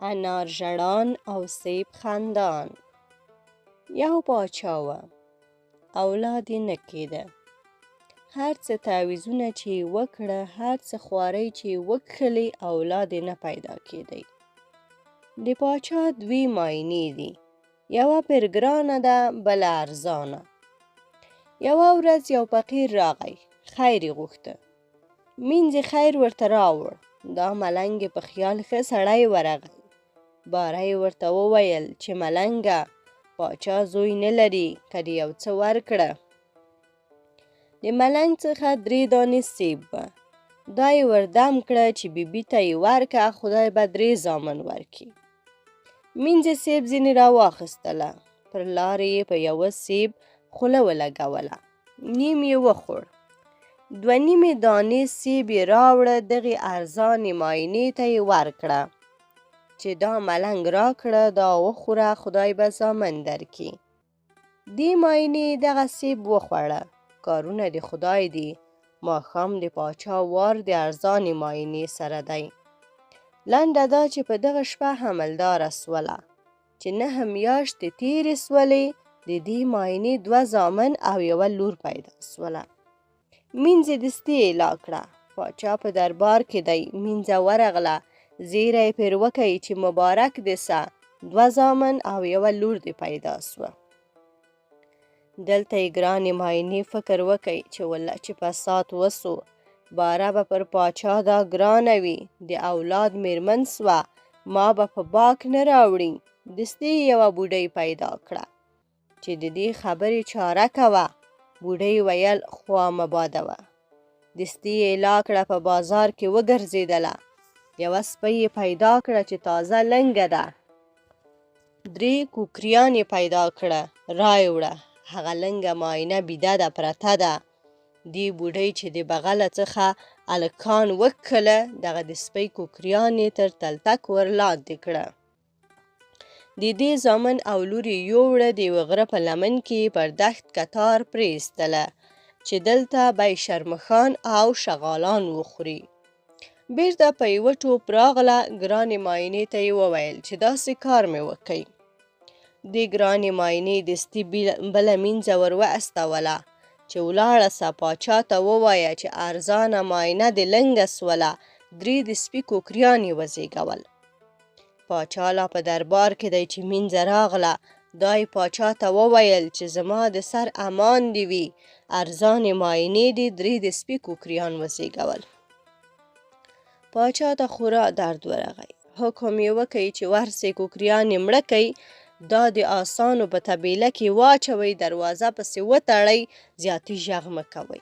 انار ژړان او سیب خندان. یو باچا و، اولاد یې نه کېده. هر څه تعویذونه چې یې وکړه، هر څه خوارۍ چې یې وکښلې، اولاد یې نه پیدا کېدی. د باچا دوې معاینې دي، یوه پرې ګرانه ده، بله ارزانه. یوه ورځ یو فقیر راغی، خیر یې غوښته. مینځ یې خیر ورته راوړ. دا ملنګ یې په خیال ښه سړی ورغی. باره یې ورته وویل چې ملنګه، باچا زوی نه لري، که دې یو څه ورکړه. د ملنګ څخه 3 دانې سیب وه. دا یې وردم کړه چې بیبي ته یې ورکه، خدای به 3 زامن ورکړي. مینځ یې سیب ځینې راواخیستله، پر لارې یې په یوه سیب خوله ولګوله، نیم یې وخوړ. 2 دانې سیب یې راوړه، دغې ارزانې معاینې ته یې ورکړه چې دا ملنګ راکړه، دا وخوره، خدای به زامن درکړي. دې معاینې دغه سیب وخوړه. کارونه د خدای دي. ماښام د باچا وار د ارزانې معاینې سره دی. لنډه دا چې په دغه شپه حملداره سوله، چې 9 میاشتې تېرې سولې، د دې معاینې 2 زامن او یوه لور پیدا سوله. مینځ یې دستي اعلا کړه. باچا په دربار کې دی. مینځه ورغله، زیری یې پرې وکئ چې مبارک دې سه، 2 زامن او یوه لور دې پیدا سوه. دلته یې ګرانې معاینې فکر وکئ چې والله چې فساد وسو، باره به پر باچا دا ګرانه وي، د اولاد میرمن سوه، ما به په باک نه راوړي. دستي یوه بوډۍ پیدا کړه چې د دې خبرې چاره کوه. بوډۍ ویل خوا مباده وه. دستي یې اعلا کړه، په بازار کې وګرځېدله. یوه سپۍ یې پیدا کړه چې تازه لنګه ده. 3 کوکریان یې پیدا کړه، را یې وړه. هغه لنګه معاینه بیده ده، پرته ده. دې بوډۍ چې د بغله څخه الکان وکښله، دغه د سپۍ کوکریان یې تر تلتک ور لاندې کړه. د دې زامن او لور یې یووړه، د یوه غره په لمن کې یې پر دښت کتار پرېستله چې دلته به یې شرمښان او شغالان وخوري. بېرته په یوه ټوپ راغله. ګرانې معاینې ته یې وویل چې داسې کار مې وکئ. دې ګرانې معاینې دستي بله مینځه ور واستوله چې ولاړه سه، باچا ته ووایه چې ارزانه معاینه دې لنګه سوله، 3 د سپي کوکریان یې وزېږول. باچا لا په دربار کې دی چې مینځه راغله. دا یې باچا ته وویل چې زما د سر امان دې وي، ارزانې معاینې دې 3 د سپي کوکریان وزېږول. باچا ته خورا درد ورغی. حکم یې وکئ چې ورسې کوکریان یې مړه کئ، دا د آسانو په طبیله کې واچوئ، دروازه پسې وتړئ، زیاتې ژغ مه کوئ.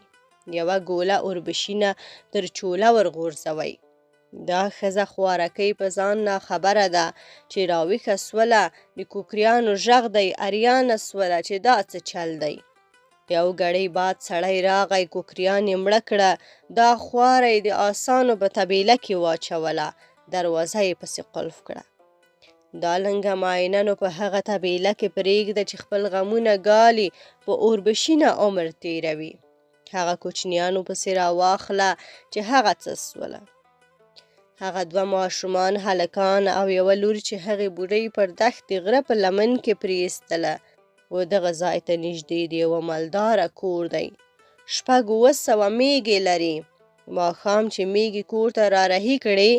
یوه ګوله اوربشینه تر چوله ورغورځوئ. دا ښځه خوارکۍ په ځان ناخبره ده چې راویښه سوله، د کوکریانو ژغ دی، اریانه سوله چې دا څه چل دی. یو ګړی بعد سړی راغی، کوکریان یې مړه کړه. دا خواره یې د آسانو په طبیله کې واچوله، دروازه یې پسې قلف کړه. دا لنګه معاینه نو په هغه طبیله کې پرېږده چې خپل غمونه ګالي، په اوربشینه عمر تېروي. هغه کوچنیانو پسې راواخله چې هغه څه سوله. هغه 2 ماشومان هلکان او یوه لور چې هغې بوډۍ پر دښتې غره په لمن کې پرېستله، و دغه ځای ته نږدې د یوه مالداره کور دی. 600 میږې لري. ماښام چې میږې کور ته رارهي کړې،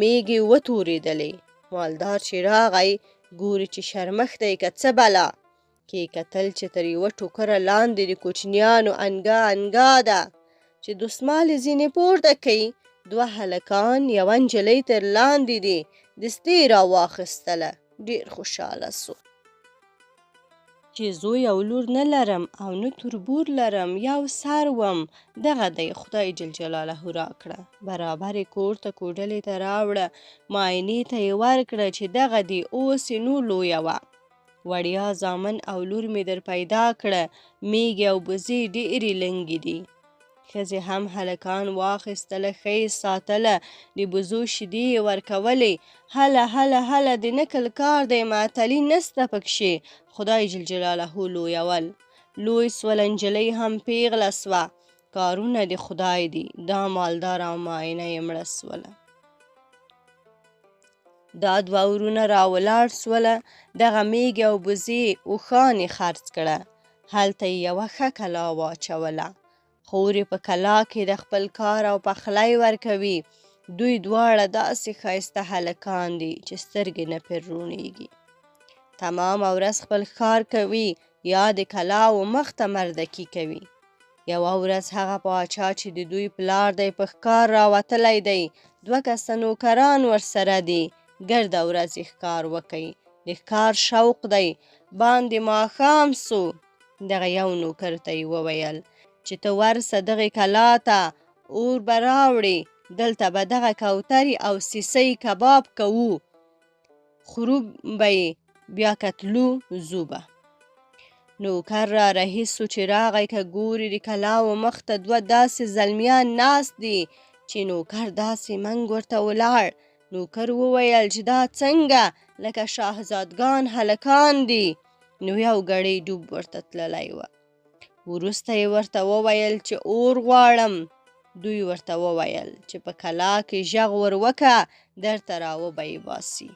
میږې وتورېدلې. مالدار چې راغی، ګوري چې شرمښ دی که څه بلا. کې کتل چې تر یوه ټوکره لاندې د کوچنیانو انګا انګا ده، چې دسمال یې ځینې پورته کوي. 2 هلکان، یوه نجلۍ تر لاندې دي. دستي یې راواخیستله. ډېر خوشحاله سو چې زوی او لور نه لرم او نه تربور لرم، یو سر وم، دغه دی خدای جل جلاله راکړه. برابر یې کور ته کوډلې ته راوړه، معاینې ته یې ورکړه چې دغه دی، اوس یې نو لویه وه. وړیا زامن او لور مې در پیدا کړه، میږې او بزې ډېرې لنګې دي. ښځې هم هلکان واخیستله، ښه یې ساتله، د بزو شیدې یې ورکولې. هله هله هله د نکل کار دی، معطلي نسته پکښې، خدای جل جلاله لویول. لوی سوله، نجلۍ هم پیغله سوه. کارونه د خدای دي. دا مالدار او معاینه یې مړه سوله. دا دوه ورونه راولاړ سوله، دغه میږې او بوزې اوښان یې خرڅ کړه. هلته یې یوه ښه کلا واچوله. خور یې په کلا کې د خپل کار او پخلی ورکوي. دوی دواړه داسې ښایسته هلکان دي چې سترګې نه پرې روڼېږي. تمامه ورځ خپل ښکار کوي یا د کلاو مخ ته مردکي کوي. یوه ورځ هغه پاچا چې د دوی پلار دی په ښکار راوتلی دی. 2 کسه نوکران ورسره دي. ګرده ورځ یې ښکار وکئ. د ښکار شوق دی. باندې ماښام سو. دغه یو نوکر ته یې وویل چې ته ورسه دغې کلا ته، اور به راوړې. دلته به دغه کوترې او سیسۍ کباب کوو. خورو به یې، بیا کتلو ځو به. نوکر را رهي سو چې راغی که ګوري د کلاو مخ ته 2 داسې زلمیان ناست دي چې نوکر داسې منګ ورته ولاړ. نوکر وویل چې دا څنګه لکه شاهزادګان هلکان دي. نو یو ګړی ډوب ورته تللی و. وروسته یې ورته وویل چې اور غواړم. دوی ورته وویل چې په کلا کې ژغ ور وکه، درته راوبه یې باسي.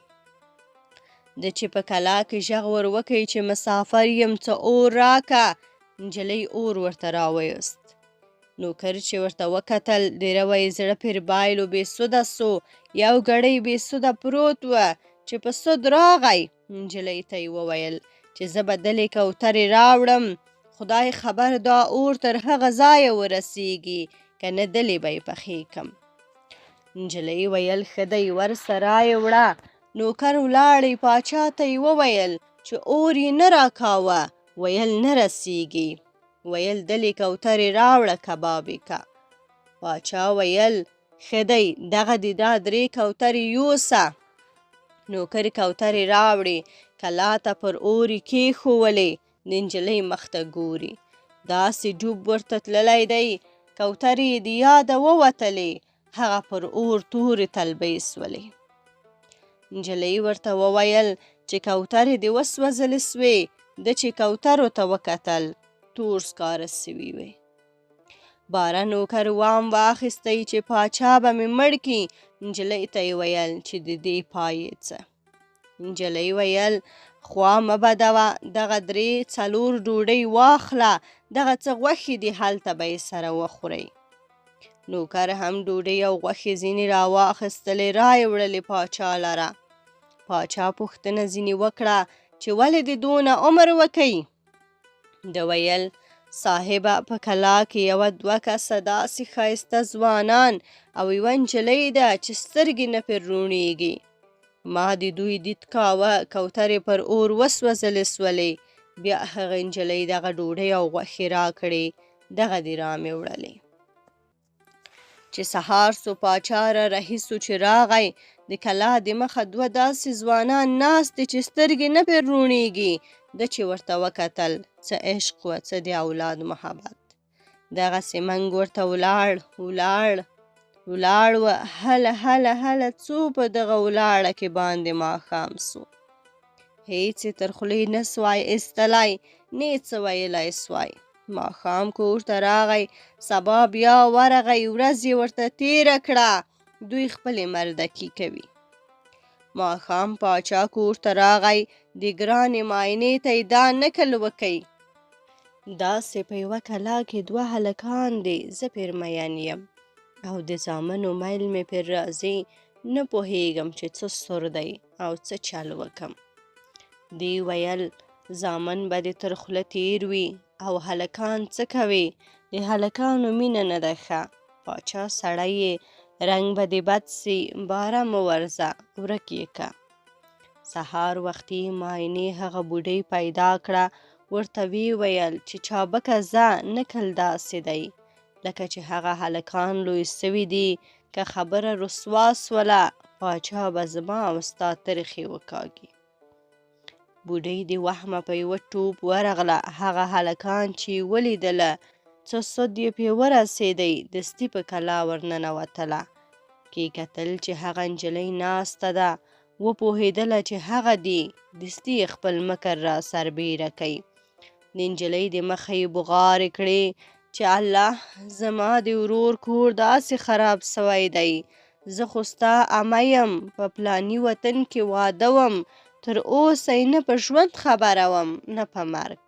د چې په کلا کې ژغ ور وکئ چې مسافر یم څه اور راکه. نجلۍ اور ورته راویست. نوکر چې ورته وکتل، ډېره یې زړه پرې بایلو، بې سوده سو. یو ګړی بې سوده پروت و چې په سود راغی. نجلۍ ته یې وویل چې زه به دلې کوترې راوړم. خدای خبر دا اور تر هغه ځایه ورسیږي که نه دلې به یې پخې کم. نجلۍ ویل ښه دی، ورسره یې وړه. نوکر ولاړی. پاچا ته یې وویل چې اور یې نه راکاوه. ویل نه رسیږي. ویل دلې کوترې راوړه کباب یې که. پاچا ویل ښه دی، دغه دي دا 3 کوترې یوسه. نوکر کوترې راوړې، کلا ته پر اور یې کېښولې. د نجلۍ مخ ته ګوري، داسې ډوب ورته تللی دی. کوترې یې د یاده ووتلې، هغه پر اور تورې تلبۍ سولې. نجلۍ ورته وویل چې کوترې دې وسوځلې سوې. ده چې کوترو ته وکتل، تور سکاره سوي وې. باره نوکر وام واخیستی چې پاچا به مې مړ کي. نجلۍ ته یې ویل چې د دې پای یې څه. نجلۍ ویل خوا مه بدوه، دغه 3-4 ډوډۍ واخله، دغه څه غوښې دي هلته به یې سره وخورئ. نوکر هم ډوډۍ او غوښې ځینې راواخیستلې، را یې وړلې پاچا لره. پاچا پوښتنه ځینې وکړه چې ولې دې دونه عمر وکئ؟ ده ویل صاحبه په کلا کې 2 کسه داسې ښایسته ځوانان او 1 نجلۍ ده چې سترګې نه پرې روڼېږي. ما د دوی دید کاوه، کوترې پر اور وسوځلې سولې. بیا هغه نجلۍ دغه ډوډۍ او غوښې راکړې، دغه دې را مې وړلې. چې سهار سو، پاچا را رهي سو چې راغی. د کلا د مخه 2 داسې ځوانان ناست دي چې سترګې نه پرې روڼېږي. ده چې ورته وکتل، څه عشق و څه د اولاد محبت. دغسې منګ ورته ولاړ و. هله څو په دغه ولاړه کې باندې ماښام سو. هیڅ یې تر خولې نه سوای ایستلی، نه څه ویلی سوای. ماښام کور ته راغی. سبا بیا ورغی، ورځ یې ورته تېره کړه. دوی خپلې مردکي کوي. ماښام پاچا کور ته راغی. د ګرانې معاینې ته یې دا نکل وکئ. داسې په 1 کلا کې 2 هلکان دي، زه پرې مین یم او د زامنو میل مې پرې راځي. نه پوهېږم چې څه سور دی او څه چل وکم. دی ویل زامن به دې تر خوله تېر وي او هلکان څه کوي؟ د هلکانو مینه نه ده ښه. پاچا سړی یې، رنګ به دې بد سي، باره مه ورځه، ورک یې که. سهار وختي معاینې هغه بوډۍ پیدا کړه. ورته وی ویل چې چابکه ځه، نکل داسې دی لکه چې هغه هلکان لوی سوي دي. که خبره رسوا سوله، پاچا به زما او ستا ترخې وکاږي. بوډۍ د وهمه په 1 ټوپ ورغله. هغه هلکان چې ولیدله، څه سود یې پې ورسېدی، دستي په کلا ورننوتله. کې کتل چې هغه نجلۍ ناسته ده، وپوهېدله چې هغه دي. دستي خپل مکر را سربیره کوي. د نجلۍ د مخه یې بغارې کړې چې الله، زما د ورور کور داسې خراب سوی دی، زه خو ستا عمه یم، په پلاني وطن کې واده وم، تر اوسه یې نه په ژوند خبره وم نه په مرګ.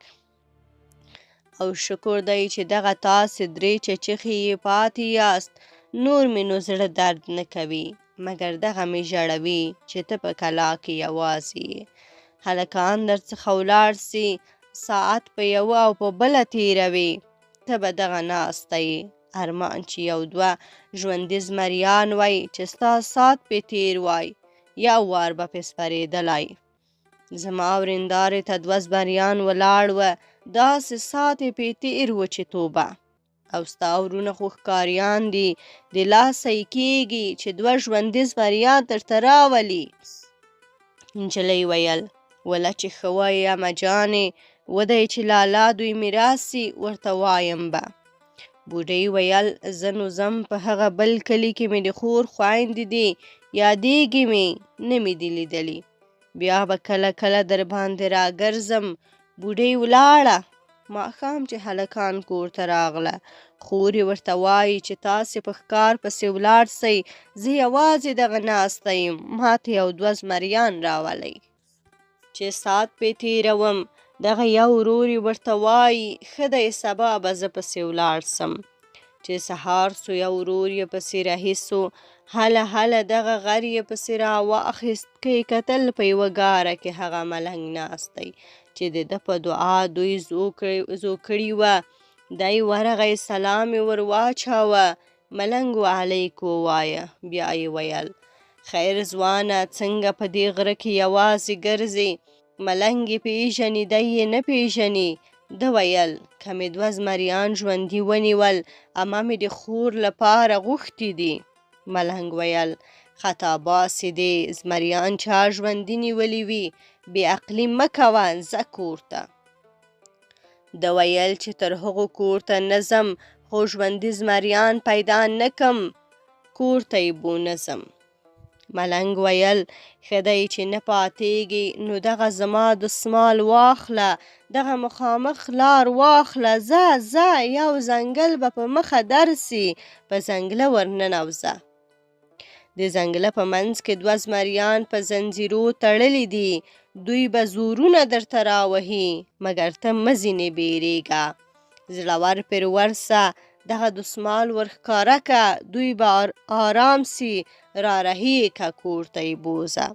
او شکر دی چې دغه تاسې 3 چچخې یې پاتې یاست، نور مې نو زړه درد نه کوي، مګر دغه مې ژړوي چې ته په کلا کې یوازې یې. هلکان درڅخه ولاړ سي، ساعت په یوه او په بله تېروي، ته به دغه ناسته یې. ارمان چې 1-2 ژوندي زمریان وای، چې ستا ساعت پې تېر وای، یو وار به پې سپرېدلی. زما ورېندارې ته 2 زمریان ولاړ وه، داسې ساعت یې پې تېر و چې توبه. او ستا ورونه خو ښکاریان دي، د لاسه یې کېږي چې 2 ژوندي زمریان درته راولي. نجلۍ ویل وله چې ښه وایې عمه جانې، ودی چې لالا دوی میراث سي ورته وایم به. بوډۍ ویل زه نو ځم، په هغه بل کلي کې مې د خور خویندې دي، یادېږي مې نه مې دي لیدلي، بیا به کله کله در باندې راګرځم. بوډۍ ولاړه. ماښام چې هلکان کور ته راغله، خور یې ورته وایي چې تاسې په ښکار پسې ولاړ سئ، زه یوازې دغه ناسته یم، ماته 1-2 زمریان راولئ چې ساعت پې تېروم. دغه یو ورور یې ورته وایي ښه دی سبا به زه پسې ولاړ سم. چې سهار سو یو ورور یې پسې رهي سو، هله هله دغه غر یې پسې راواخیست، که یې کتل په یوه ګاره کې هغه ملنګ ناست دی چې د ده په دعا دوی زو کړي وه. دی ورغی سلام یې ور واچاوه، ملنګ وعلیک ووایه. بیا یې ویل خیر ځوانه، څنګه په دې غره کې یوازې ګرځې؟ ملنګ یې پېژني دی یې نه پېژني. ده ویل که مې 2 زمریان ژوندي ونیول، عمه مې د خور لپاره غوښتي دي. ملنګ ویل خطا باسې دې، زمریان چا ژوندي نیولي وي، بې عقلي مه کوه، ځه کور ته. ده ویل چې تر هغو کور ته نه ځم، خو ژوندي زمریان پیدا نه کم، کور ته یې بونه ځم. ملنګ ویل ښه دی چې نه پاتېږي، نو دغه زما دسمال واخله، دغه مخامخ لار واخله، ځه ځه یو ځنګل به په مخه درسي، په ځنګله ورننوځه. د ځنګله په منځ کې 2 زمریان په زنځیرو تړلي دي، دوی به زورونه درته راوهي، مګر ته مه ځینې بیریږه، زړور پرې ورسه، دغه دسمال ورښکاره که، دوی به آرام سي، را رهي که کور ته یې بوزه.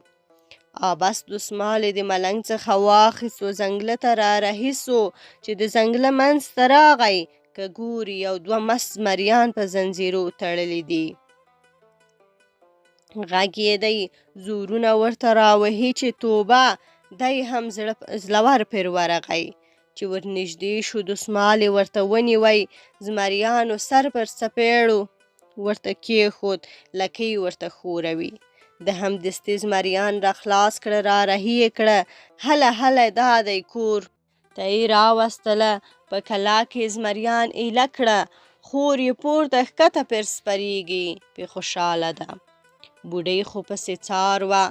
بس دسمال یې د ملنګ څخه واخیست و ځنګله ته را رهي سو. چې د ځنګله منځ ته راغی، که ګوري 1-2 مست زمریان په زنځیرو تړلي دي. غږ یې دی زورونه ورته راوهي چې توبه. دی هم زړور پرې ورغی، چې ورنږدې شو دسمال یې ورته ونیوی، زمریانو سر پر څپېړو ورته کېښود، لکۍ ورته ښوروي. د هم دستي زمریان را خلاص کړه، را رهي یې کړه، هله هله دا دی کور ته یې راوستله، په کلا کې زمریان ایله کړه، خور یې پورته ښکته پر سپرېږي، پې خوشحاله ده. بوډۍ خو پسې څاروه،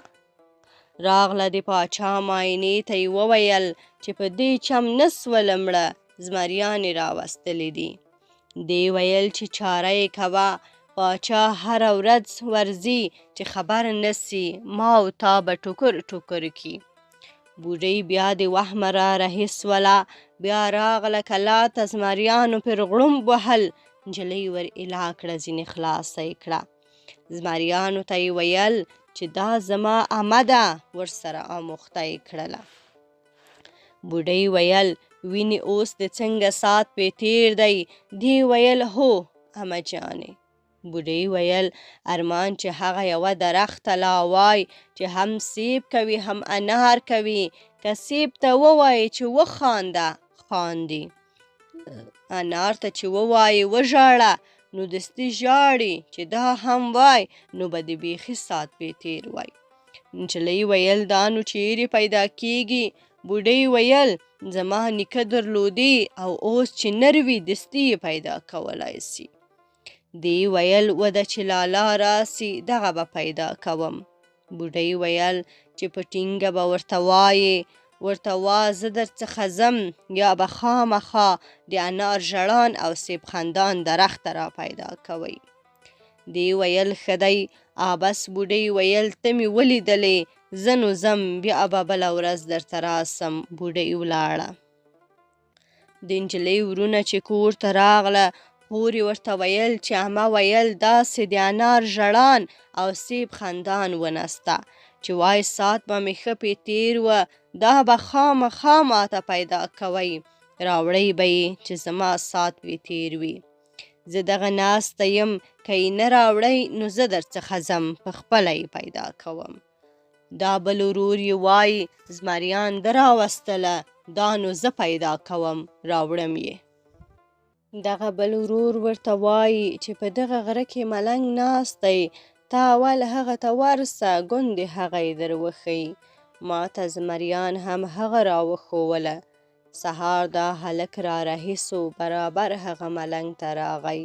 راغله د پاچا معاینې ته یې وویل چې په دې چم نه سوله مړه، زمریان یې راوستلي دي. دی ویل چې چاره یې کوه، پاچا هره ورځ ورځي چې خبر نه سي، ما او تا به ټوکر ټوکر کي. بوډۍ بیا د وهمه را رهي سوله، بیا راغله کلا ته، زمریانو پر غړومب وهل، نجلۍ ور ایله کړه، ځینې خلاصه یې کړه. زمریانو ته یې ویل چې دا زما عمه ده، ورسره آموخته یې کړله. بوډۍ ویل وینې اوس د څنګه ساعت پې تېر دی؟ دی ویل هو عمه جانې. بوډۍ ویل ارمان چې هغه یوه درخته لا وای، چې هم سیب کوي هم انار کوي، که سیب ته ووایې چې وخانده خاندي، انار ته چې ووایې وژاړه نو دستي ژاړي، چې دا هم وای نو به د بیخي ساعت پې تېر وای. نجلۍ ویل دا نو چیرې پیدا کېږي؟ بوډۍ ویل زما نیکه درلودې، او اوس چې نر وي دستي یې پیدا کولی سي. دی ویل وده چې لالا راسي، دغه به پیدا کوم. بوډۍ ویل چې په ټینګه به ورته وایې، ورته وا زه درڅخه ځم، یا به خامخا د انار ژړان او سیب خندان درخته را پیدا کوئ. دی ویل ښه دی، عباس بوډۍ ویل ته مې ولیدلې، زه نو ځم، بیا به بله ورځ درته راسم. بوډۍ ولاړه. د نجلۍ ورونه چې کور ته راغله، خور یې ورته ویل چې عمه ویل داسې د انار ژړان او سیب خندان ونسته چې وای ساعت به مې ښه پې تېر وه، دا به خامخا ماته پیدا کوئ، راوړی به یې چې زما ساعت وي تېر وي. زه دغه ناسته یم، که یې نه راوړئ نو زه درڅخه ځم، پخپله یې پیدا کوم. دا بل ورور یې وایي زمریان ده راوستله، دا نو زه پیدا کوم، راوړم یې. دغه بل ورور ورته وایي چې په دغه غره کې ملنګ ناست دی، تا اول هغه ته ورسه، ګوندې هغه یې در وښیي. ما ته زمریان هم هغه راوښوله. سهار دا هلک را رهي سو، برابر هغه ملنګ ته راغی.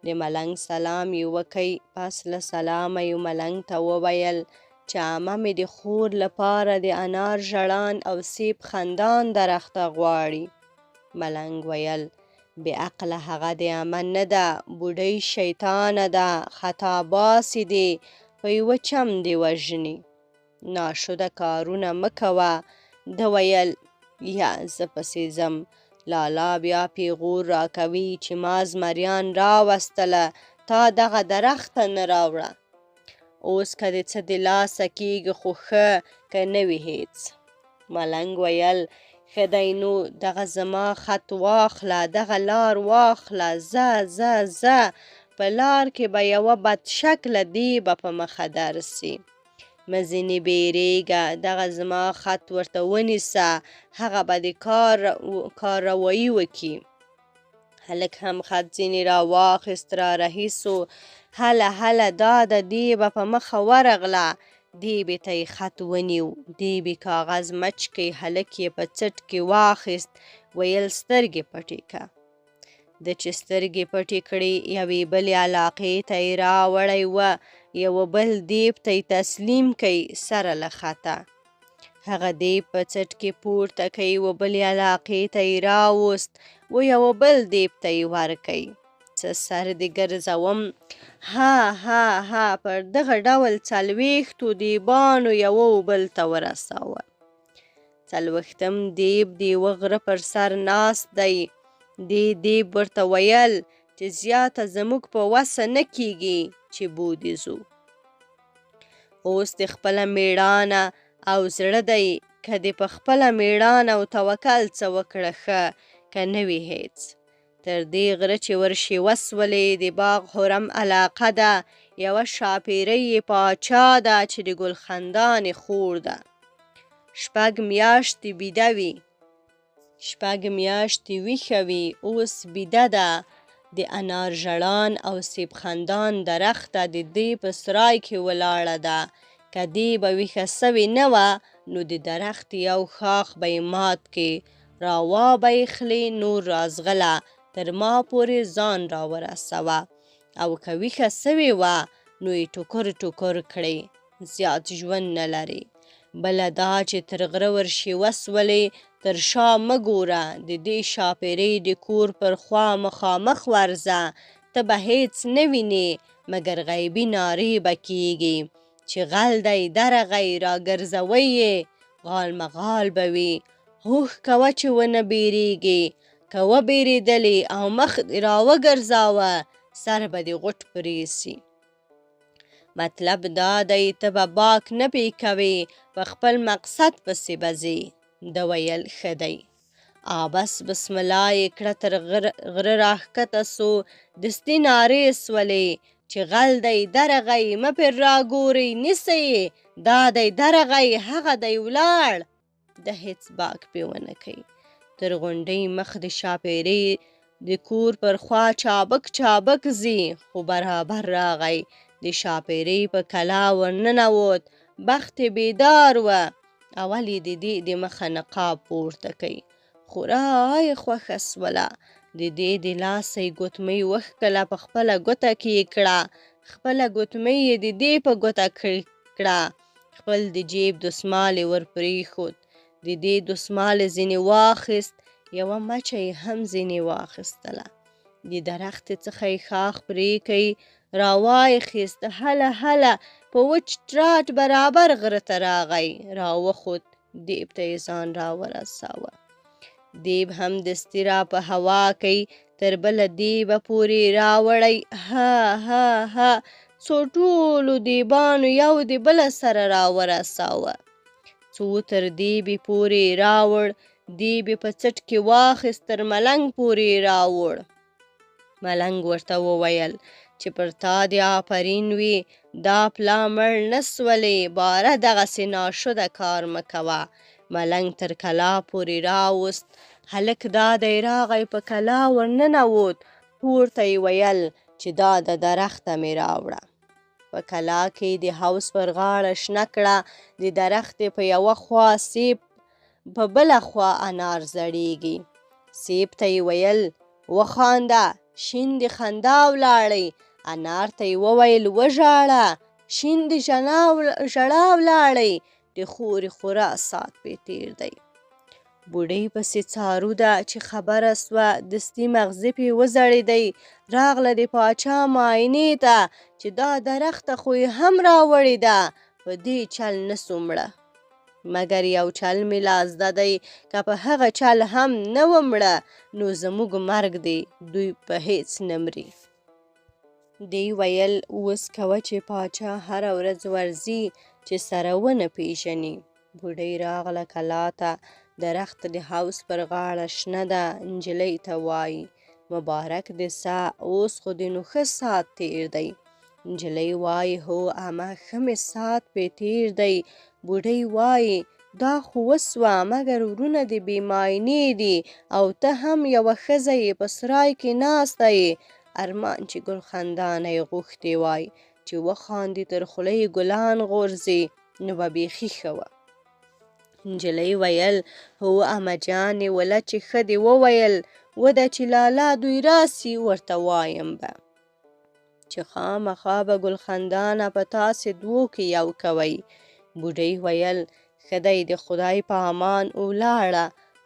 د ملنګ سلام یې وکئ، پس له سلامه یې ملنګ ته وویل چې عمه مې د خور لپاره د انار ژړان او سیب خندان درخته غواړي. ملنګ ویل بې عقله هغه د عمه نه ده، بوډۍ شیطانه ده، خطا باسي دې، په یوه چم دې وژني. ناشده کارونه مه کوه. ده ویل یا زه پسې ځم. لالا بیا پیغور راکوي چې ما زمریان راوستله، تا دغه درخته نه راوړه. اوس که د څه د لاسه کېږي خو ښه، که نه وي هېڅ. ملنګ ویل ښه دی نو دغه زما خط واخله، دغه لار واخله، ځه په لار کې به یوه بد شکله دیبه په مخه درسي. مه ځینې بیریږه، دغه زما خط ورته ونیسه، هغه به د کار روایي وکړي. هلک هم خط ځینې را واخیست، را رهي سو. هله دا د دیبه په مخه ورغله. دیبې ته یې خط ونیو. دیبې کاغذ مچ کړ، هلک یې په څټ کې واخیست، ویل سترګې پټې که. د چې سترګې پټې کړې، یوې بلې علاقې ته یې راوړی وه، یوه بل دیب ته یې تسلیم کړ سره له خطه. هغه دیب په څټ کې پورته کړ، یوه بلې علاقې ته یې راوست، و یوه بل دیب ته یې ورکړ. څه سر دې ګرځوم، ها پر دغه ډول 40 دیبانو یوه بل ته ورساوه. 40م دیب د یوه غره پر سر ناست دی. دې دیب ورته ویل چې زیاته زموږ په وسه نه کیږي چې بودیزو. اوس د خپله میړانه او زړه دی، که دې په خپله میړانه او توکل څه وکړه ښه، که نه وي هېڅ. تر دې غره چې ورشي وسولې، د باغ حرم علاقه ده، یوه شاپیرۍ یې پاچا ده چې د ګلخندانې خور ده. 6 میاشتې بیده وي، 6 میاشتې ویښه وي، اوس بیده ده. د انار ژړان او سیب خندان درخته د دې په سرای کې ولاړه ده. که دې به ویښه سوې نه وه، نو د درخت یو ښاخ به یې مات کې، راوا به یې خلې، نور رازغله، تر ما پورې ځان را ورسوه، او که ویښه سوې وه نو یې ټوکر ټوکر کړې، زیات ژوند نه لري. بله دا چې تر غره ورشي وسولې، تر شا مه ګوره، د دې شاپیرۍ د کور پر خوا مخامخ ورځه، ته به هېڅ نه وینې مګر غیبي نارې به کېږي چې غل دی درغی راګرځوئ یې، غال مغال به وي. هوښ کوه چې ونه بیریږي، که وبېرېدلې او مخ دې راوګرځاوه، سر به دې غوټ پرېسي. مطلب دا دی ته به باک نه پې کوې، په خپل مقصد پسې به ځې. ده ویل ښه دی. بس بسم الله یې کړه، تر غره راښکته سو. دستي نارې سولې چې غل دی درغی، مه پرې راګورئ، نیسئ یې، دا دی درغی، هغه دی ولاړ. ده هېڅ باک پې ونه کوي. تر غونډۍ مخ د شاپیرۍ د کور پر خوا چابک ځي، خو برابر راغی. د شاپیرۍ په کلا ورننوت، بخت یې بیدار وه. اول یې د دې د مخه نقاب پورته کړ، خورا یې خوښه سوله. د دې د لاسه یې ګوتمۍ وښکله، په خپله ګوته کې یې کړه، خپله ګوتمۍ یې د دې په ګوته کړه، خپل د جیب دسمال یې ور پرېښود. د دې دسمال یې ځینې واخیست، یوه مچه یې هم ځینې واخیستله. د درخت څخه یې ښاخ پرې کړ، راوایخیست هله هله په وچ ټراټ برابر غره ته راغی. راوخوت، دیب ته یې ځان راورساوه. دیب هم دستي را په هوا کوي، تر بله دیبه پورې راوړی. ها ها ها څو ټولو دیبانو یو د بله سره راورساوه. څو تر دیبې پورې راوړ، دیبې په څټ کې واخیست، تر ملنګ پورې راوړ. ملنګ ورته وویل چې پر تا دې آفرین وي، دا پلا مړ نه سولې، باره دغسې ناشده کار مه کوه. ملنګ تر کلا پورې راوست. هلک دا دی راغی، په کلا ورننوت. پورته یې ویل چې دا د درخته مې راوړه. په کلا کې د حوض پر غاړه شنه کړه، د درختې په یوه خوا سیب، په بله خوا انار زړیږي. سیب ته یې ویل وخانده، شین د خندا ولاړی. انار ته یې وویل وژاړه، شین د ژړا ولاړی. د خورې خوره سات پې تیر دی. بوډۍ پسې څارو ده چې خبره سوه، دستي مغزي پې وځړېدی. راغله د پاچا معاینې ته چې دا درخته خو یې هم راوړې ده، په دې چل نه سو مړه. مګر یو چل مې لا زده دی، که په هغه چل هم نه و مړه، نو زموږ مرګ دی دوی په هېڅ نه مري. دی ویل اوس کوه چې پاچا هره ورځ ورځي چې سره ونه پیژني. بوډۍ راغله کلا ته، درخت د حوض پر غاړه شنه ده. نجلۍ ته وایي مبارک دې سه، اوس خو دې نو ښه ساعت تیر دی. نجلۍ وایي هو عمه ښه مې ساعت پې تیر دی. بوډۍ وایي دا خو وسوه، مګر ورونه دې بې معاینې دي، او ته هم یوه ښځه یې، په سرای کې ناسته یې. ارمان چې ګل خندانه یې غوښتې وای چې وخاندي تر خوله یې ګلان غورځي، نو به بیخي ښه وه. نجلۍ ویل هو عمه جانې، وله چې ښه دې وویل، وده چې لالا دوی راسي ورته وایم به چې خامخا به ګل خندانه په تاسې دوو کې یو کوئ. بوډۍ ویل ښه دی، د خدای په امان. ولاړه.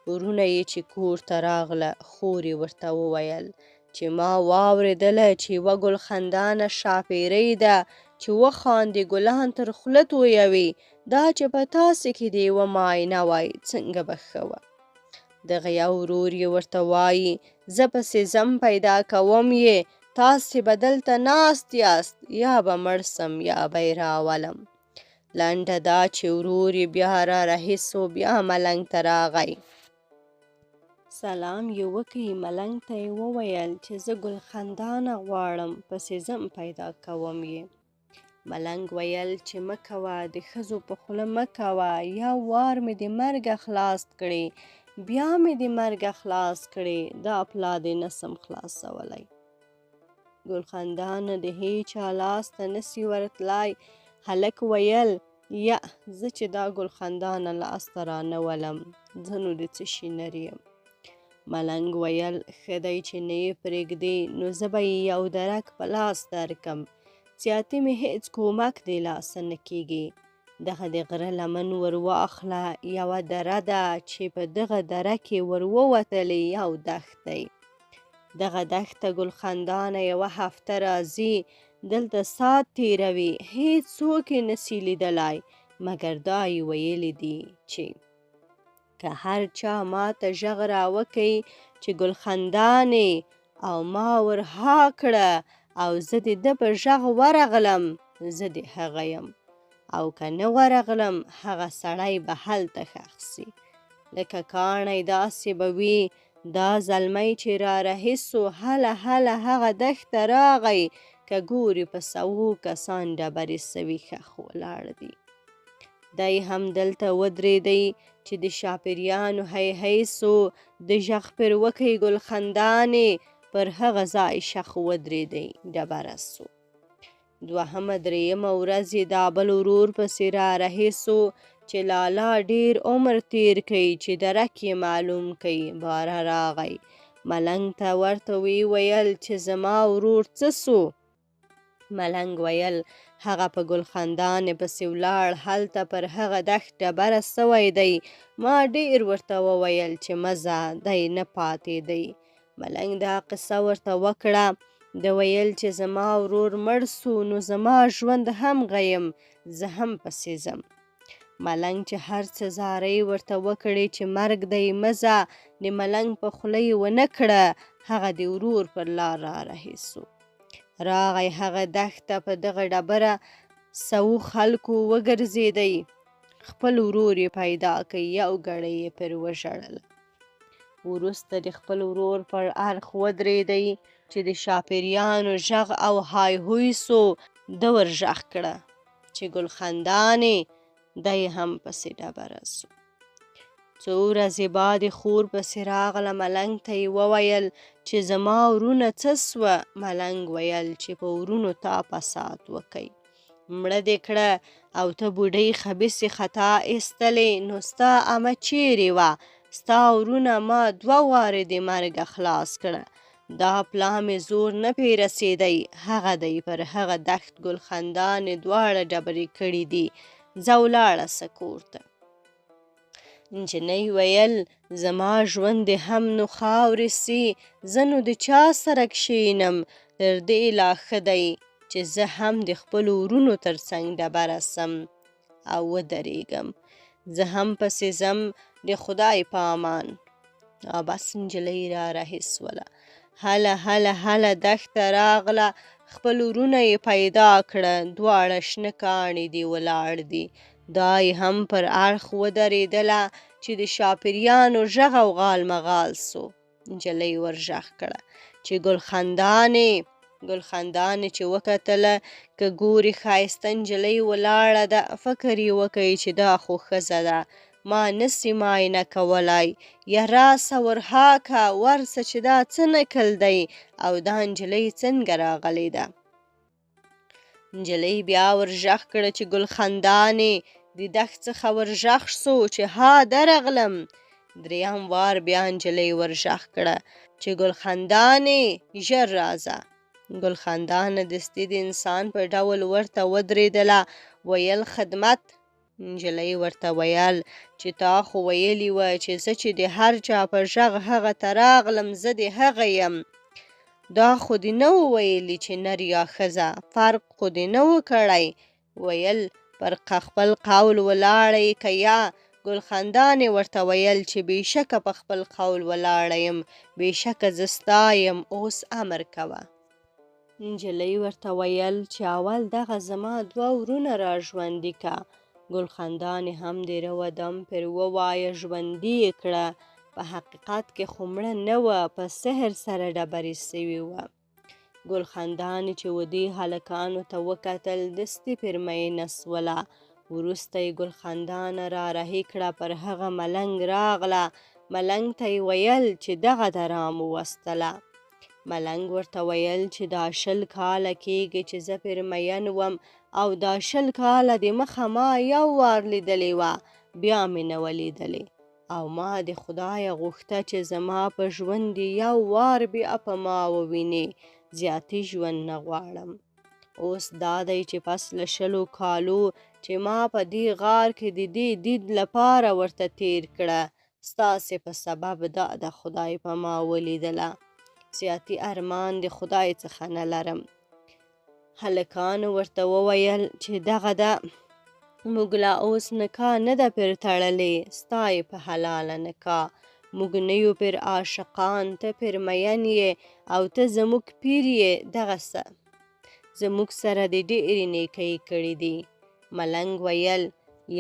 ورونه یې چې کور ته راغله، خور یې ورته وویل چې ما واورېدله چې یوه ګل خندانه شاپیرۍ ده چې وخاندي ګلان تر خوله تویوي. دا چې په تاسې کې د یوه معاینه وای، څنګه به ښه وه. دغه یو ورور یې ورته وایي زه پسې ځم پیدا کوم یې، تاسې به دلته ناست یاست، یا به مړ سم یا به یې راولم. لنډه دا چې ورور یې بیا را رهي سو، بیا ملنګ ته راغی. سلام یې وکړ. ملنګ ته یې وویل چې زه ګل خندانه غواړم، پسې ځم پیدا کوم یې. ملنګ ویل چې مه کوه، د ښځو په خوله مه کوه، یو وار مې د مرګه خلاص کړې، بیا مې د مرګه خلاص کړې، دا پلا دې نسم خلاصولی. ګل خندانه د هیچا لاس ته نسي ورتلی. هلک ویل یا زه چې دا ګل خندانه لاس ته رانه ولم، زه نو د څه شي نر یم. ملنګ ویل ښه دی چې نه یې پرېږدې، نو زه به یې یو درک په لاس درکم، زیاتې مې هېڅ کومک دې لاسه نه کېږي. دغه د غره لمن ور واخله، یوه دره ده چې په دغه دره کې ور ووتلې یو دښت دی. دغه دښته ګل خندانه یوه هفته راځي، دلته ساعت تیروي، هېڅ څوک یې نسي لیدلی، مګر دا یې ویلي دي چې که هر چا ما ته غږ راوکړي چې ګل خندانې، او ما ور ها کړه او زه د ده په غږ ورغلم، زه د هغه یم، او که نه ورغلم هغه سړی به هلته ښخ سي. لکه کاڼی داسې به وي دا زلمی چې را رهي سو، هله هله هغه دښته راغی، که ګوري په سوو کسان ډبرې سوي ښخ ولاړ دي. دی هم دلته ودرېدی چې د شاپیریانو هی هی سو، د غږ پر وکۍ ګل خندانې، پر هغه ځای شخ ودرېدی ډبره سو. دوهمه درېیمه ورځ یې دا بل ورور پسې را رهي سو چې لالا ډېر عمر تیر کړي چې درک یې معلوم کړي. باره راغی ملنګ ته ورته ویل چې زما ورور څه سو. ملنګ ویل هغه په ګل خندانې پسې ولاړ، هلته پر هغه دښت ډبره سوی دی، ما ډېر ورته وویل چې مه ځه، دی نه پاتې دی. ملنګ دا قصه ورته وکړه. د ویل چې زما ورور مړ سو نو زما ژوند هم غیم زه هم پسې ځم. ملنګ چې هر څه زارۍ ورته وکړې چې مرګ دی مزه د ملنګ په خوله یې ونه کړه هغه د ورور پر لار را رهي سو. راغی هغه دښته په دغه ډبره سوو خلکو وګرځېدی خپل ورور یې پیدا کړ یو ګړی یې پر وژړله. وروسته د خپل ورور پر اړخ ودرېدی چې د شاپیریانو غږ او های هوی سو ده ور غږ کړه چې ګل خندانې دی هم پسې ډبره سو. څو ورځې بعد خور پسې راغله ملنګ ته یې وویل چې زما ورونه څه سوه. ملنګ ویل چې په ورونو تا فساد وکئ مړه دې کړه او ته بوډۍ خبیثې خطا ایستلې نو ستا امه چیرې وه ستا ورونه ما 2 وارې د مرګه خلاص کړه دا پلا مې زور نه پې رسېدی هغه دی پر هغه دښت ګل خندانې دواړه ډبرې کړي دي ځه ولاړه سه کور ته. نجلۍ ویل زما ژوند دې هم نو خاورې سي زه نو د چا سره کښېنم تر دې لا ښه دی چې زه هم د خپلو ورونو تر څنګ ډبره سم او ودرېږم زه هم پسې ځم د خدای په امان. بس نجلۍ را رهي سوله. هله هله هله دښته راغله خپل ورونه یې پیدا کړه دواړه شنه کاڼي دي ولاړ دي دا یې هم پر اړخ ودرېدله چې د شاپیریانو غږ او غال مغال سو. نجلۍ ور غږ کړه چې ګل خندانې چې وکتله که ګوري ښایسته نجلۍ ولاړه ده فکر یې وکړي چې دا خو ښځه ده ما نسي معاینه کولای یا راسه ورهاکه ورسه چې دا څه نکل دی او دا نجلۍ څنګه راغلی ده. نجلۍ بیا ور غږ کړه چې ګل خندانې د دښت څخه ور غږ سو چې ها درغلم. 3م وار بیا نجلۍ ور غږ کړه چې ګل خندانې ژر راځه. ګل خندانه دستي د انسان په ډول ورته ودرېدله ویل خدمت. نجلۍ ورته ویل چې تا خو ویلي وه چې زه چې د هر چا په غږ هغه ته راغلم زه د هغه یم دا خو دې نه و ویلي چې نر یا ښځه فرق خو دې نه و کړی ویل پر خپل قول ولاړی که یا. ګل خندانې ورته ویل چې بېشکه په خپل قول ولاړه یم بېشکه زه ستا یم اوس امر کوه. نجلۍ ورته ویل چې اول دغه زما 2 ورونه را ژوندي که. ګل خندانې هم د روه دم پر ووایه ژوندي یې کړه په حقیقت کې خو مړه نه وه په سحر سره ډبرې سوې وه. ګل خندانې چې و دې هلکانو ته وکتل دستي پر میینه سوله. وروسته یې ګل خندانه را رهي کړه پر هغه ملنګ راغله. ملنګ ته یې ویل چې دغه ده راموستله. ملنګ ورته ویل چې دا 20 کاله کېږي چې زه پر مین وم او دا 20 کاله د مخه ما یو وار لیدلې وه بیا مې نه ولیدلې او ما د خدایه غوښته چې زما په ژوند یو وار بیا په ما ووینې زیاتې ژوند نه غواړم. اوس دا دی چې پس له 20 کالو چې ما په دې غار کې د دې دید لپاره ورته تیر کړه ستاسې په سبب دا د خدای په ما ولیدله زیاتې ارمان د خدای څخه نه لرم. هلکانو ورته وویل چې دغه ده موږ لا اوس نکاح نه ده پر تړلې ستا یې په حلاله نکاح موږ نه یو پر عاشقان ته پر مین یې او ته زموږ پیر یې دغسه زموږ سره د ډېرې نیکۍ کړي دي. ملنګ ویل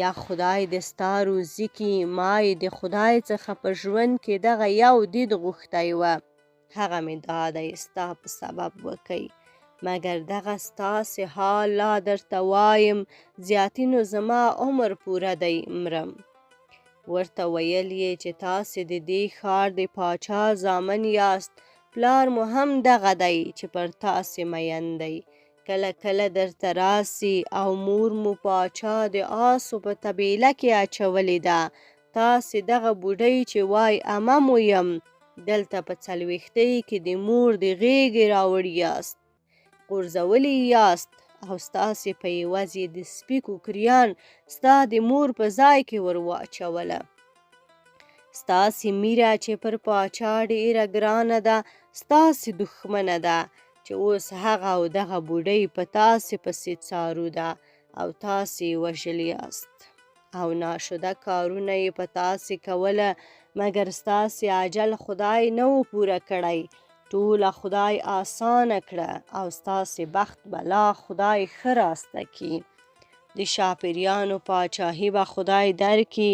یا خدای د ستا روزي کي ما یې د خدای څخه په ژوند کې دغه یو دید غوښتی وه هغه مې دا دی ستا په سبب وکئ مګر دغه ستاسې حال لا درته وایم زیاتې نو زما عمر پوره دی مرم. ورته ویل یې چې تاسې د دې ښار د پاچا زامن یاست پلار مو هم دغه دی چې پر تاسې مین دی کله کله درته راسي او مور مو پاچا د آسو په طبیله کې اچولې ده تاسې دغه بوډۍ چې وای امه مو یم دلته په 40 کې د مور د غېږې راوړي یاست غورځولي یاست او ستاسې په عوض د سپي کوکریان ستا د مور په ځای کې ور واچوله. ستاسې میره چې پر پاچا ډېره ګرانه ده ستاسې دښمنه ده چې اوس هغه او دغه بوډۍ په تاسې پسې څارو ده او تاسې وژلي یاست او ناشده کارونه یې په تاسې کوله، مګر ستاسې اجل خدای نه و پوره کړی. ټوله خدای آسانه کړه او ستاسې بخت بلا خدای ښه راسته کړي. د شاپیریانو پاچاهي به خدای درکړي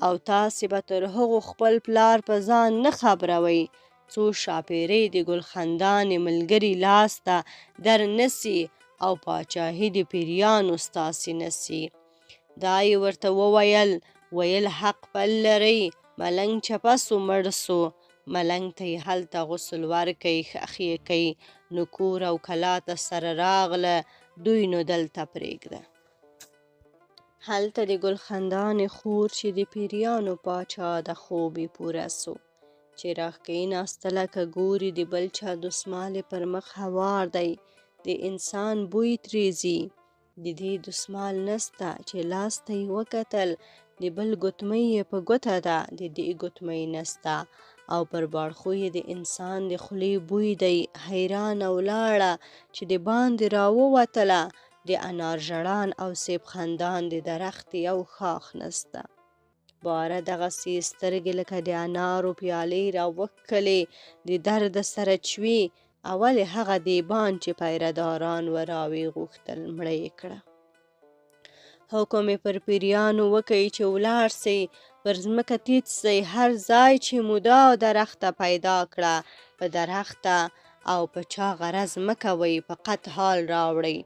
او تاسې به تر هغو خپل پلار په ځان نه خبروئ څو شاپیرۍ د ګلخندانې ملګري لاس ته در نسي او پاچاهي د پیریانو ستاسې نسي. دا یې ورته ویل حق پل لرئ. ملنګ چپه سو مړ سو. ملنګ ته یې هلته غسل ورکئ، ښخ یې کئ. نو کور او کلا ته سره راغله، دوی نو دلته پرېږده. هلته د ګلخندانې خور چې د پیریانو پاچا د خوب یې پوره سو. چې راکښېناستله که ګوري د بل چا دسمال پر مخ هوار دی، د انسان بوی ترې ځي. د دې دسمال نسته چې لاس ته یې وکتل، د بل ګوتمۍ یې په ګوته ده، د دې ګوتمۍ نسته. او پر باړخو یې د انسان د خولې بوی دی. حیرانه ولاړه چې د باندې راووتله، د انار ژړان او سیب خندان د درخت یو ښاخ نسته. باره دغسې سترګې لکه د انارو پیالې راوکښلې، د درده سره چوي. اولې هغه دیبان چې پیرداران و راویې غوښتل مړه یې کړه. حکم یې پر پیریانو وکئ چې ولاړ سئ، پر ځمکه تیت سئ. هر ځای چې مودا درخته پیدا کړه، په درخته او په چا غرض مه کوئ، فقط حال راوړئ.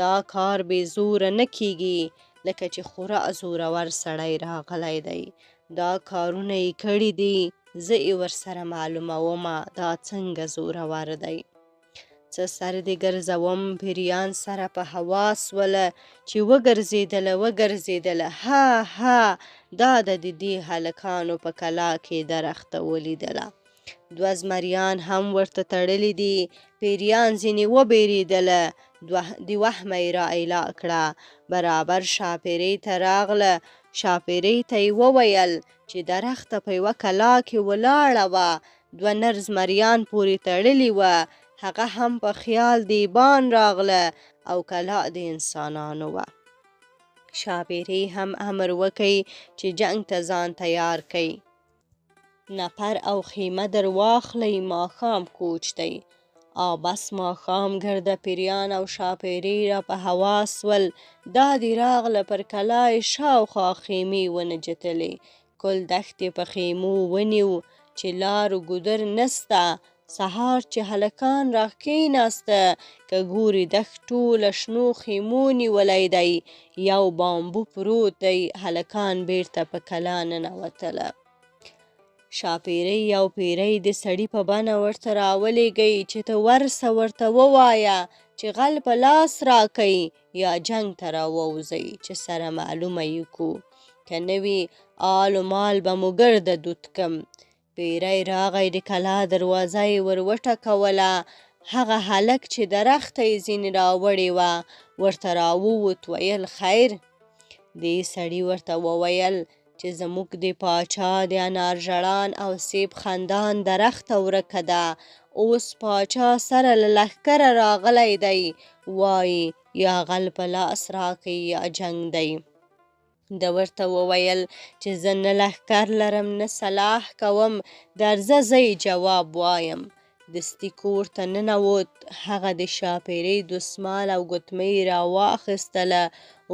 دا کار بې زوره نه کیږي، لکه چې خورا زورور سړی راغلی دی. دا کارونه یې کړي دي، زه یې ورسره معلومومه دا څنګه زورور دی. څه سر دې ګرځوم، پیریان سره په هوا سوله، چې وګرځېدله. ها ها دا د دې هلکانو په کلا کې درخته ولیدله. دوه زمریان هم ورته تړلي دي. پیریان ځینې وبېرېدله، د وهمه یې را ایله کړه. برابر شاپیرۍ ته راغله. شاپیرۍ ته یې وویل چې درخته په یوه کلا کې ولاړه وه، دوه نر زمریان پورې تړلي وه. هغه هم په خیال دیبان راغله او کلا د انسانانو وه. شاپیرۍ هم امر وکئ چې جنگ ته ځان تیار کئ. نفر او خیمه در واخلئ، ماښام کوچ دی. بس ماښام ګرده پیریان او شاپیرۍ را په هوا سول. دا دې راغله پر کلا یې شاوخوا خیمې ونجتلې. کل دښتې په خیمو ونیو چې لار و ګودر نسته. سهار چې هلکان راکښېناسته، که ګوري دښت ټوله شنو خیمو نیولی دی، یو بامبو پروت دی. هلکان بیرته په کلا ننوتله. شاپیرۍ او پیرۍ د سړي په بڼه ورته راولېږئ چې ته ورسه ورته ووایه چې غل په لاس راکئ یا جنگ ته راووځئ چې سره معلومه یې کو، که نه وي آل و مال به مو ګرده دود کم. پیری راغی، د کلا دروازه یې ور وټکوله. هغه هلک چې درخته یې ځینې راوړې وه ورته راووت، ویل خیر. دې سړي ورته وویل چې زموږ د پاچا د انار ژړان او سیب خندان درخته ورکه ده. اوس پاچا سره له لښکره راغلی دی، وایي یا غل په لاس راکئ یا جنګ دی. ده ورته وویل چې زه نه لښکر لرم نه سلاح کوم، درځه زه یې جواب وایم. دستي کور ته ننوت. هغه د شاپیرۍ دسمال او ګوتمۍ را واخیستله.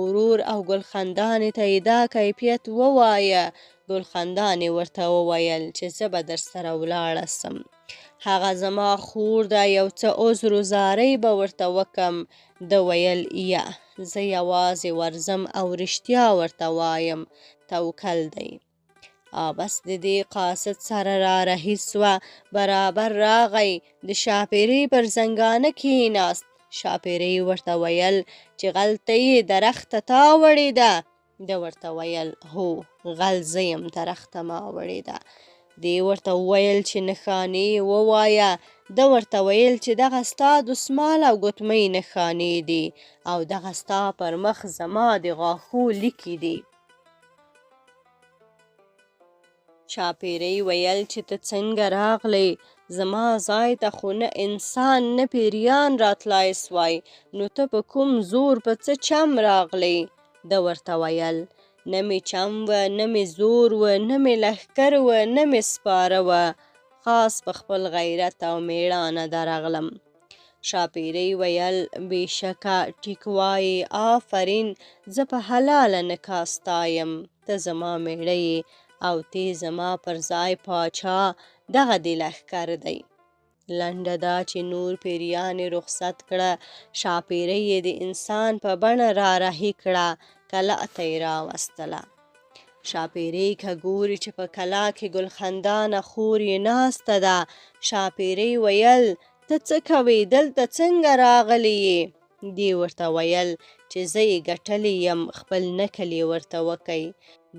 ورور او ګلخندانې ته یې دا کیفیت ووایه. ګلخندانې ورته وویل چې زه به در سره ولاړه سم. هغه زما خور ده، یو څه عذر و زارۍ به ورته وکم. ده ویل یا زه یوازې ورځم او رښتیا ورته وایم، توکل دی. بس د دې قاصد سره را رهي سوه. برابر راغی، د شاپیرۍ پر زنګانه کېناست. شاپیرۍ ورته ویل چې غل ته یې درخته تا وړې ده. ده ورته ویل هو غل زه یم، درخته ما وړې ده. دی ورته وویل چې نښانې یې ووایه. ده ورته ویل چې دغه ستا دسمال او ګوتمۍ نښانې دي او دغه ستا پر مخ زما د غاښو لیکې دي. شاپیرۍ ویل چې ته څنګه راغلې؟ زما ځای ته خو نه انسان نه پیریان راتلای سوای، نو ته په کوم زور په څه چم راغلی؟ ده ورته ویل نه مې چم و نه مې زور و نه مې لښکر و نه مې سپاره وه، خاص په خپل غیرت او میړانه درغلم. شاپیرۍ ویل بېشکه ټیک وایې آفرین، زه په حلاله نکاح ستا یم، ته زما میړه یې او تی زما پر ځای پاچا، دغه دې لښکر دی. لنډه دا چې نور پیریان یې رخصت کړه، شاپیرۍ یې د انسان په بڼه را رهي کړه، کلا ته یې راوستله. شاپیرۍ که ګوري چې په کلا کې ګلخندانه خور یې ناسته ده. شاپیرۍ ویل ته څه کوې دلته څنګه راغلی یې؟ دې ورته ویل چې زه یې ګټلی یم، خپل نکل یې ورته وکی.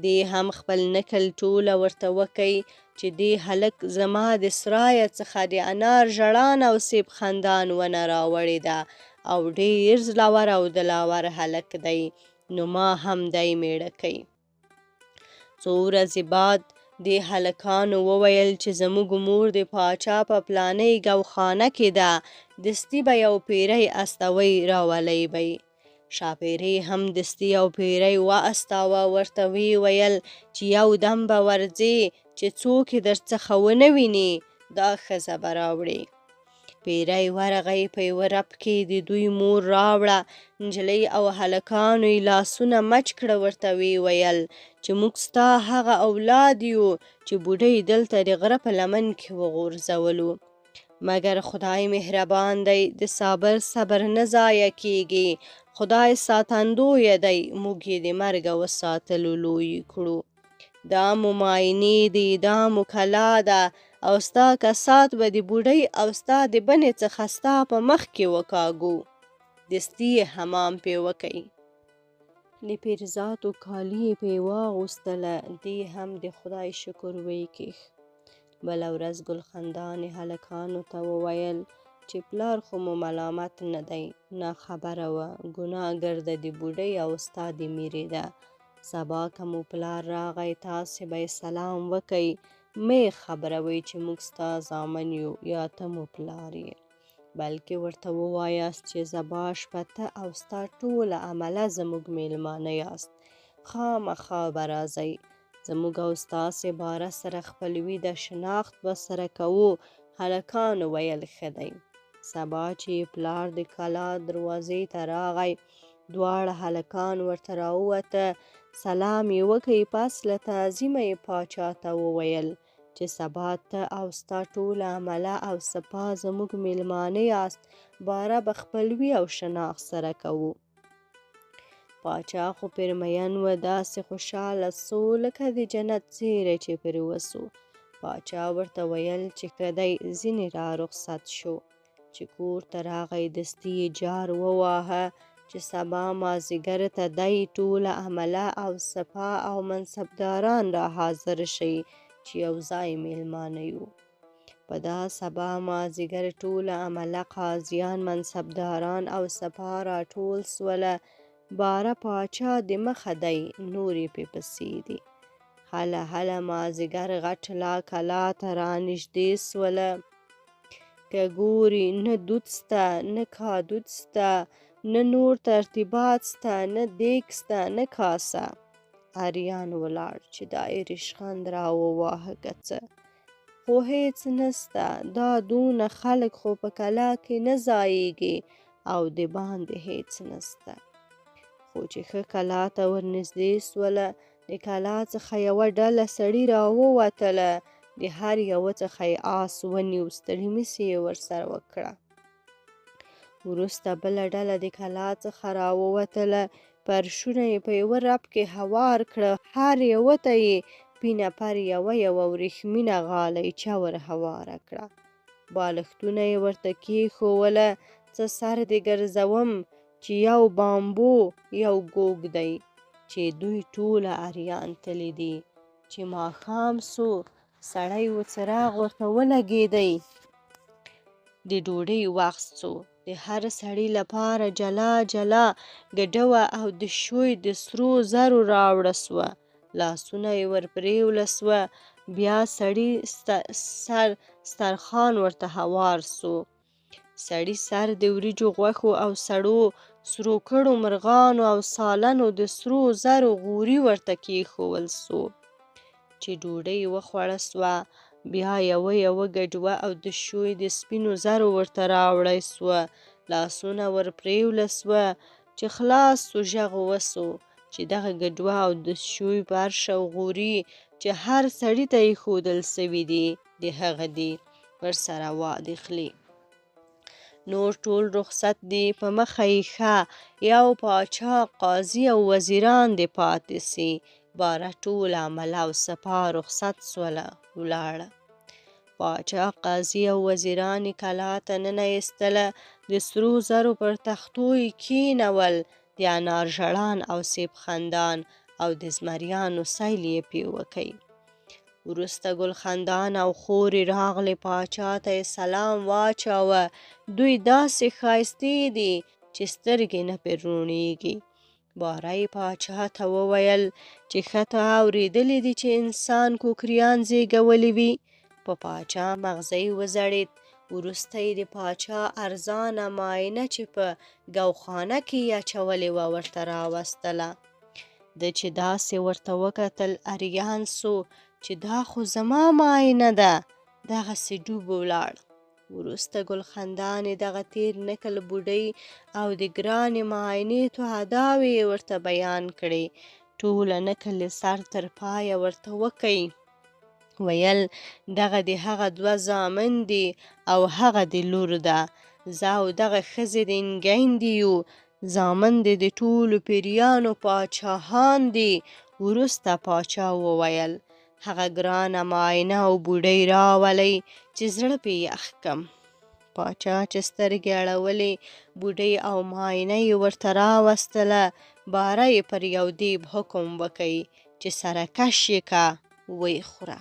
دې هم خپل نکل ټوله ورته وکی چې دې هلک زما د سرایه څخه د انار ژړان او سیب خندان ونه راوړې ده او ډېر زړور او دلاور هلک دی، نو ما هم دی میړه کوي. څو ورځې بعد دې هلکانو وویل چې زموږ مور د پاچا په پلانۍ ګوخانه کې ده، دستي به یو پیری استوی راولی به. شاپیرۍ هم دستي یو پیری واستاوه، ورته وی ویل چې یو دم به ورځې چې څوک یې درڅخه ونه ویني، دا ښځه به راوړې. پیری ورغی، په یوه رپ کې د دوی مور راوړه. نجلۍ او هلکانو یې لاسونه مچ کړه، ورته وی ویل چې موږ ستا هغه اولاد یو چې بوډۍ دلته د غره په لمن کې وغورځولو، مګر خدای مهربان دی، د صابر صبر نه ضایع کیږي، خدای ساتندویه دی، موږ یې د مرګه وساتلو لوی کړو. دا مو معاینې دي، دا مو کلا ده او ستا کسات به د بوډۍ او ستا د بنې څخه ستا په مخ کې وکاږو، دستي یې حمام پې وکئ. د پیرزاتو کالي یې پې واغوستله، دې هم د خدای شکر ویکیښ. بله ورځ ګلخندانې هلکانو ته وویل چې پلار خو مو ملامت نه دی، ناخبره وه، ګناه ګرده د بوډۍ او ستا د میرې ده. سبا که مو پلار راغی تاسې به یې سلام وکئ، مه یې خبروئ چې موږ ستا زامن یو یا ته مو پلار یې، بلکې ورته ووایاست چې سبا شپه ته او ستا ټوله عمله زموږ میلمانه یاست، خامخا به راځئ، زموږ او ستاسې باره سره خپلوي ده، شناخت به سره کوو. هلکانو ویل ښه دی. سبا چې پلار د کلا دروازې ته راغی، دواړه هلکان ورته راووته، سلام یې وکړ، پس له تعظیمه یې پاچا ته وویل چې سبا ته او ستا ټوله عمله او سپاه زموږ میلمانه یاست، باره به خپلوي او شناخت سره کوو. پاچا خو پر مین و، داسې خوشحاله سو لکه د جنت زیری چې پرې وسو. پاچا ورته ویل چې ښه دی، ځینې را رخصت شو. چې کور ته راغی دستي یې جار وواهه چې سبا مازدیګر ته دی ټوله عمله او سپاه او منصبداران را حاضر شي چې یو ځای میلمانه یو. په دا سبا مازدیګر ټوله عمله قاضیان منصبداران او سپاه را ټول سوله، باره پاچا د مخه دی، نورې پې پسې دي. هله هله مازدیګر غټ لا کلا ته را نږدې سوله، که ګوري نه دود سته نه کادود سته نه نور ترتیبات سته نه دیګ سته نه کاسه. اریان ولاړ چې دا یې ریشخند را وواهه که څه، خو هیڅ نسته، دا دونه خلک خو په کلا کې نه ځایېږي او د باندې هیڅ نسته. خو چې ښه کلا ته ورنږدې سوله، د کلا څخه یوه ډله سړي را ووتله، د هر یوه څخه یې آس ونیو، ستړي مسې یې ورسره وکړه. وروسته بله ډله د کلا څخه را ووتله، پرشونه یې په یوه رپ کې هوار کړه، هر یوه ته یې پینه پر یوه وریښمینه غالیچه ور هواره کړه. بالښتونه یې ورته کېښووله، څه سر دې ګرځوم چې یو بامبو یو ګوګ دی، چې دوی ټوله اریان تللی دي. چې ماښام سو، سړی و څراغ ورته ولګېدی، د ډوډۍ وخت سو، د هر سړي لپاره جلا جلا ګډه وه او د شوی د سرو زرو راوړه سوه، لاسونه یې ور پرېوله سوه، بیا سړي سترخوان ورته هوار سو. سړي سر د وریجو غوښو او سرو کړو مرغانو او سالنو د سرو زرو غوري ورته کېښول سو. چې ډوډۍ وخوړه سوه، بیا یوه ګډوه او د شوی د سپینو زرو ورته راوړی سوه. لاسونه ور پریوله سوه چې خلاص سو ژغ وسو چې دغه ګډوه او د شوی برش او غوري چې هر سړي ته ایښودل سوي دي د هغه دي، ورسره واخلي. نور ټول رخصت دي په مخه یې ښه، یو پاچا قاضي او وزیران دې پاتې سي. باره ټول عمل او سپاه رخصت سوله ولاړه. پاچا قاضي او وزیران یې کلا ته ننه ایستله، د سرو زرو پر تختو یې کېنول، د انار ژړان او سیب خندان او د زمریانو سیل یې پې وکی. وروسته ګل خندان او خورې راغلې پاچا ته یې سلام واچاوه. دوی داسې ښایستې دي چې سترګې نه پرې روڼېږي. باره یې پاچا ته وویل چې ښه ته اورېدلي دي چې انسان کوکریان زېږولی وي. په پاچا مغزه یې وځړېد. وروسته یې د پاچا ارزانه معاینه چې په ګوخانه کې یې اچولې وه ورته راوستله. ده چې داسې ورته وکتل اریان سو چې دا خو زما معاینه ده. دغسې ډوب ولاړ. وروسته ګل خندانې دغه تیر نکل بوډۍ او د ګرانې معاینې تهداوې یې ورته بیان کړې. ټوله نکل سر تر پایه ورته وکی. ویل دغه د هغه 2 زامن دي او هغه د لور ده. زه او دغه ښځې د انګیندې یو. زامن د ټولو پیریانو پاچاهان دي. وروسته پاچا وویل هغه ګرانه معاینه او بوډۍ راولئ چې زړه پې یخ کم. پاچا چې سترګې اړولې بوډۍ او معاینه یې ورته راوستله. باره یې پر یو دیب حکم وکی چې سره کش یې که ویې خوره.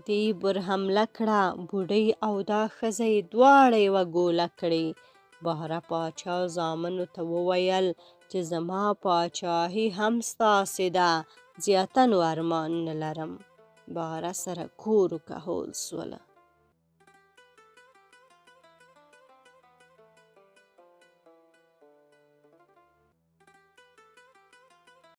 دیب ور حمله کړه. بوډۍ او دا ښځه یې دواړه یوه ګوله کړې. باره پاچا زامنو ته وویل چې زما پاچاهي هم ستاسې ده، زیاته نو ارمان نه لرم. باره سره کور و کهول سوله.